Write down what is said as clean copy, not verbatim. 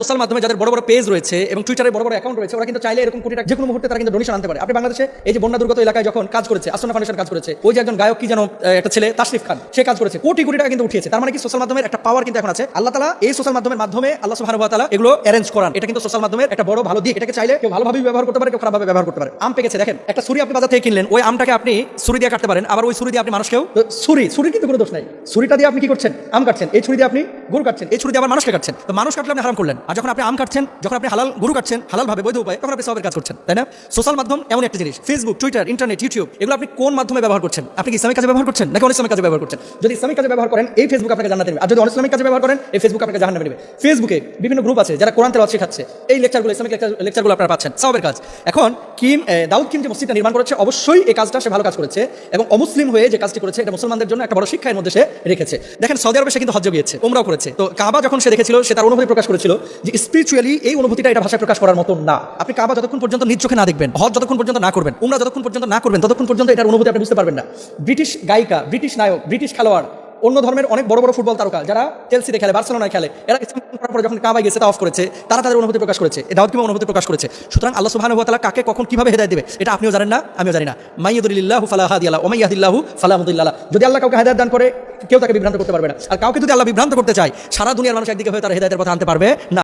Social মাধ্যমে যাদের বড় বড় পেজ রয়েছে এবং টুইটারে বড় বড় অ্যাকাউন্ট রয়েছে, ওরা কিন্তু চাইলে এরকম কোটি টাকা যে কোনো মুহূর্তে তারা কিন্তু ডোনেশন আনতে পারে। আপনি বাংলাদেশে এই যে বন্যা দুর্গত এলাকায় যখন কাজ করেছে, আসনা ফাউন্ডেশন কাজ করেছে, ওই যে একজন গায়ক কি যেন একটা ছেলে তাশরিফ খান, সে কাজ করেছে, কোটি কোটি টাকা কিন্তু উঠিয়েছে। তার মানে কি সোশ্যাল মাধ্যমের একটা পাওয়ার কিন্তু এখন আছে। আল্লাহ তাআলা এই সোশ্যাল মাধ্যমের মাধ্যমে আল্লাহ সুবহানাহু ওয়া তাআলা এগুলো অ্যারেঞ্জ করান। এটা কিন্তু সোশ্যাল মাধ্যমের একটা বড় ভালো দিক। এটাকে চাইলে কেউ ভালোভাবে ব্যবহার করতে পারে, কেউ খারাপভাবে ব্যবহার করতে পারে। আম পেকেছে, দেখেন একটা ছুরি আপনি বাজার থেকে কিনলেন, ওই আমটাকে আপনি ছুরি দিয়ে কাটতে পারেন, আবার ওই ছুরি দিয়ে আপনি মানুষকেও ছুরির কিন্তু কোনো দোষ নাই। ছুরিটা দিয়ে আপনি কি করছেন? আম কাটছেন। এই ছুরি দিয়ে আপনি গরু কাটছেন, এই ছুরি দিয়ে আবার মানুষকে কাটছেন। তো মানুষ কাটলে আপনি হারাম করলেন। আর যখন আপনি আম কাটছেন, যখন আপনি হালাল গরু কাটছেন হালাল ভাবে বৈধ উপায়, তখন আপনি সবের কাজ করছেন, তাই না? সোশ্যাল মাধ্যম এমন একটা জিনিস, ফেসবুক, টুইটার, ইন্টারনেট, ইউটিউব, এগুলো আপনি কোন মাধ্যমে ব্যবহার করছেন? আপনি কি ইসলামিক কাজে ব্যবহার করছেন নাকি অনিসলামিক কাজে ব্যবহার করছেন? যদি ইসলামিক কাজে ব্যবহার করেন, এই ফেসবুক আপনাকে জান্নাতে নেবে। আর যদি অনিসলামিক কাজে ব্যবহার করেন, এই ফেসবুক আপনাকে জাহান্নামে নেবে। ফেসবুকে বিভিন্ন গ্রুপ আছে যারা কোরআন তেলাওয়াত শেখাচ্ছে, এই লেকচারগুলো, ইসলামিক লেকচারগুলো আপনারা পাচ্ছেন, সবের কাজ। এখন দাউদ কিম যে মসজিদটা নির্মাণ করেছে, অবশ্যই এই কাজটা সে ভালো কাজ করেছে, এবং অমুসলিম হয়ে যে কাজটি করেছে এটা মুসলমানদের জন্য একটা বড় শিক্ষা এর মধ্যে সে রেখেছে। দেখেন সৌদি আরবে সে কিন্তু হজ্জে গিয়েছে, উমরাও করেছে। তো কাবা যখন সে দেখেছিল, সে তার অনুভূতি প্রকাশ করেছিল যে স্পিরিচুয়ালি এই অনুভূতিটা এটা ভাষায় প্রকাশ করার মতো না। আপনি কাবা যতক্ষণ পর্যন্ত নিজ চোখে না দেখবেন, হজ যতক্ষণ পর্যন্ত না করবেন, উমরা যতক্ষণ পর্যন্ত না করবেন, ততক্ষণ পর্যন্ত এটার অনুভূতি আপনি বুঝতে পারবেন না। ব্রিটিশ গায়িকা, ব্রিটিশ নায়ক, ব্রিটিশ খেলোয়াড়, অন্য ধর্মের অনেক বড় বড় ফুটবল তারকা যারা চেলসিতে খেলে, বার্সেলোনায় খেলে, এরা ইসলাম করার পরে যখন কাবায় গেছে, তাওয়াফ করেছে, তারা তাদের অনুভূতি প্রকাশ করেছে, দাউদ কিম অনুভূতি প্রকাশ করেছে। সুতরাং আল্লাহ সুবহানাহু ওয়া তাআলা কাকে কখন কিভাবে হেদায়েত দেবে এটা আপনিও জানেন না, আমিও জানি না। মাইয়াদুলিল্লাহু ফালা হাদিয়া লাহু ওয়া মাইয়াহদিল্লাহু ফালা মুদিল্লা লাহু। যদি আল্লাহ কাউকে হেদায়েত দান করে, কেউ তাকে বিভ্রান্ত করতে পারবে না। আর কাউকে যদি আল্লাহ বিভ্রান্ত করতে চায়, সারা দুনিয়ার মানুষ একদিকে হয়ে তার হেদায়েতের পথে আনতে পারবে না।